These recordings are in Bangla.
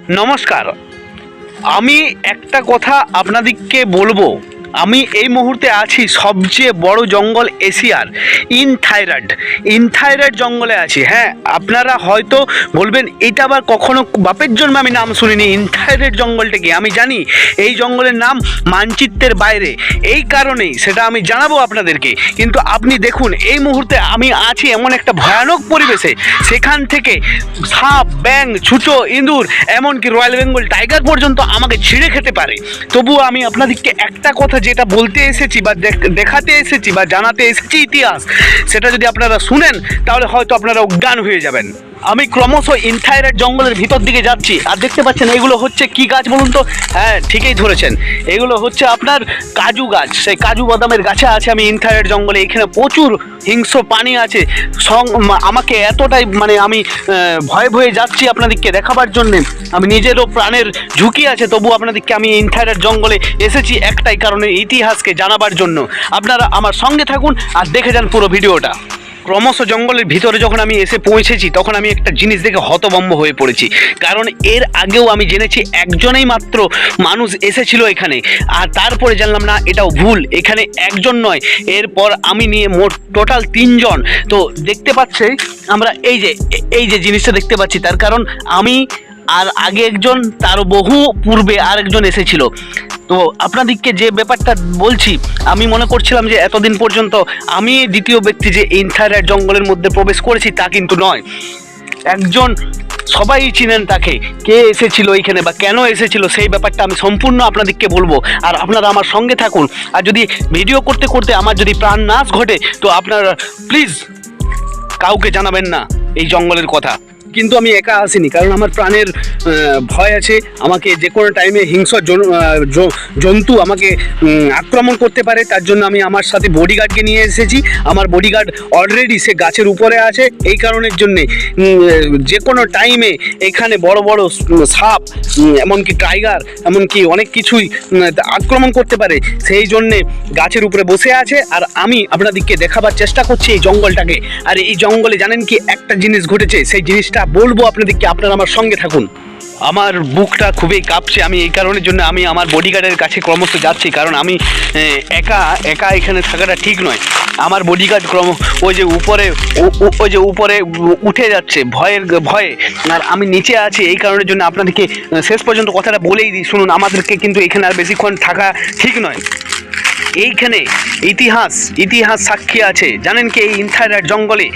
নমস্কার, আমি একটা কথা আপনাদেরকে বলবো। আমি এই মুহূর্তে আছি সবচেয়ে বড় জঙ্গল এশিয়ার ইনথাইরাইড জঙ্গলে আছি। হ্যাঁ, আপনারা হয়তো বলবেন এটা আবার কখনো বাপের জন্মে আমি নাম শুনিনি। ইনথাইরাইড জঙ্গলটা কি আমি জানি, এই জঙ্গলের নাম মানচিত্রের বাইরে, এই কারণেই সেটা আমি জানাবো আপনাদেরকে। কিন্তু আপনি দেখুন এই মুহূর্তে আমি আছি এমন একটা ভয়ানক পরিবেশে, সেখান থেকে সাপ, ব্যাঙ, ছুঁচো, ইঁদুর, এমনকি রয়্যাল বেঙ্গল টাইগার পর্যন্ত আমাকে ছিঁড়ে খেতে পারে। তবুও আমি আপনাদেরকে একটা কথা যেটা বলতে এসেছি বা দেখাতে এসেছি বা জানাতে এসেছি ইতিহাস, সেটা যদি আপনারা শুনেন তাহলে হয়তো আপনারা অজ্ঞান হয়ে যাবেন। আমি ক্রমশ ইনথাইরাইড জঙ্গলের ভিতর দিকে যাচ্ছি, আর দেখতে পাচ্ছেন এগুলো হচ্ছে কি গাছ বলুন তো? হ্যাঁ, ঠিকই ধরেছেন, এগুলো হচ্ছে আপনার কাজু গাছ। সেই কাজু বাদামের গাছে আছে আমি ইনথাইরাইড জঙ্গলে। এখানে প্রচুর হিংস্র প্রাণী আছে। আমাকে এতটাই আমি ভয়ে ভয়ে যাচ্ছি আপনাদেরকে দেখাবার জন্যে। আমি নিজেরও প্রাণের ঝুঁকি আছে, তবু আপনাদেরকে আমি ইনথাইরাইড জঙ্গলে এসেছি একটাই কারণে, ইতিহাসকে জানাবার জন্য। আপনারা আমার সঙ্গে থাকুন আর দেখে যান পুরো ভিডিওটা। ক্রমশ জঙ্গলের ভিতরে যখন আমি এসে পৌঁছেছি তখন আমি একটা জিনিস দেখে হতভম্ব হয়ে পড়েছি। কারণ এর আগেও আমি জেনেছি একজনেই মাত্র মানুষ এসেছিল এখানে, আর তারপরে জানলাম না, এটাও ভুল, এখানে একজন নয়, এরপর আমি নিয়ে মোট টোটাল 3 জন। তো দেখতে পাচ্ছি আমরা এই যে জিনিসটা দেখতে পাচ্ছি, তার কারণ আমি আর আগে একজন, তার বহু পূর্বে আরেকজন এসেছিল। তো আপনাদেরকে যে ব্যাপারটা বলছি, আমি মনে করছিলাম যে এতদিন পর্যন্ত আমি দ্বিতীয় ব্যক্তি যে ইনথাইরাইড জঙ্গলের মধ্যে প্রবেশ করেছি, তা কিন্তু নয়। একজন, সবাই চিনেন তাকে, কে এসেছিল এইখানে বা কেন এসেছিল সেই ব্যাপারটা আমি সম্পূর্ণ আপনাদেরকে বলবো, আর আপনারা আমার সঙ্গে থাকুন। আর যদি ভিডিও করতে করতে আমার যদি প্রাণ নাশ ঘটে, তো আপনারা প্লিজ কাউকে জানাবেন না এই জঙ্গলের কথা। কিন্তু আমি একা আসিনি, কারণ আমার প্রাণের ভয় আছে। আমাকে যে কোনো টাইমে হিংস্র জন্তু আমাকে আক্রমণ করতে পারে, তার জন্য আমি আমার সাথে বডিগার্ডকে নিয়ে এসেছি। আমার বডিগার্ড অলরেডি সে গাছের উপরে আছে। এই কারণের জন্যে যে কোনো টাইমে এখানে বড় বড় সাপ, এমনকি টাইগার, এমনকি অনেক কিছুই আক্রমণ করতে পারে। সেই জন্যে গাছের উপরে বসে আছে, আর আমি আপনাদেরকে দেখাবার চেষ্টা করছি এই জঙ্গলটাকে। আর এই জঙ্গলে জানেন কি একটা জিনিস ঘটেছে, সেই জিনিসটা বলবো আপনাদেরকে, আপনারা আমার সঙ্গে থাকুন। আমার বুকটা খুবই কাঁপছে। আমি এই কারণের জন্য আমি আমার বডিগার্ডের কাছে ক্রমশ যাচ্ছি, কারণ আমি একা এখানে থাকাটা ঠিক নয়। আমার বডিগার্ড ওই যে উপরে উঠে যাচ্ছে ভয়ে, আর আমি নিচে আছি। এই কারণের জন্য আপনাদেরকে শেষ পর্যন্ত কথাটা বলেই দিই, শুনুন। আমাদেরকে কিন্তু এখানে আর বেশিক্ষণ থাকা ঠিক নয়। এইখানে ইতিহাস সাক্ষী আছে। জানেন কি, এই ইনথাইরাইড জঙ্গলে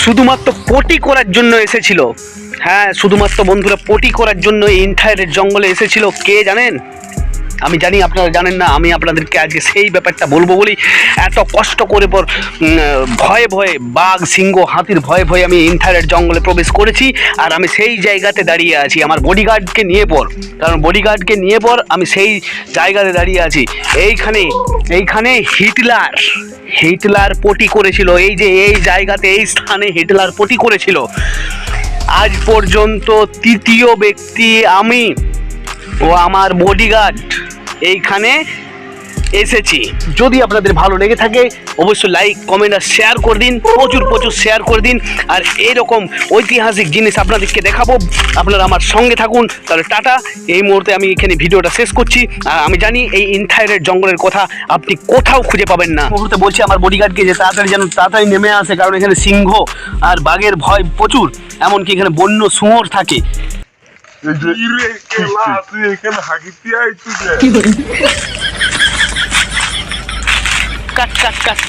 শুধুমাত্র পটি করার জন্য এসেছিল। হ্যাঁ, শুধুমাত্র বন্ধুরা পটি করার জন্য ইনথাইরাইড জঙ্গলে এসেছিল। কে জানেন? আমি জানি আপনারা জানেন না। আমি আপনাদেরকে আজকে সেই ব্যাপারটা বলবো বলি এত কষ্ট করে ভয়ে ভয়ে, বাঘ, সিংহ, হাতির ভয়ে ভয়ে আমি ইনথাইরাইড জঙ্গলে প্রবেশ করেছি। আর আমি সেই জায়গাতে দাঁড়িয়ে আছি আমার বডিগার্ডকে নিয়ে কারণ বডিগার্ডকে নিয়ে আমি সেই জায়গাতে দাঁড়িয়ে আছি। এইখানে হিটলার পটি করেছিল। এই জায়গাতে, এই স্থানে হিটলার পটি করেছিল। আজ পর্যন্ত তৃতীয় ব্যক্তি আমি ও আমার বডিগার্ড এইখানে এসেছি। যদি আপনাদের ভালো লেগে থাকে অবশ্যই লাইক, কমেন্ট আর শেয়ার করে দিন, প্রচুর শেয়ার করে দিন। আর এইরকম ঐতিহাসিক জিনিস আপনাদেরকে দেখাবো, আপনারা আমার সঙ্গে থাকুন। তাহলে টাটা। এই মুহূর্তে আমি এখানে ভিডিওটা শেষ করছি। আর আমি জানি এই ইনথাইরাইড জঙ্গলের কথা আপনি কোথাও খুঁজে পাবেন না। মুহূর্তে বলছি আমার বডিগার্ডকে যে তাড়াতাড়ি নেমে আসে, কারণ এখানে সিংহ আর বাঘের ভয় প্রচুর, এমনকি এখানে বন্য শুয়োর থাকে। কাট।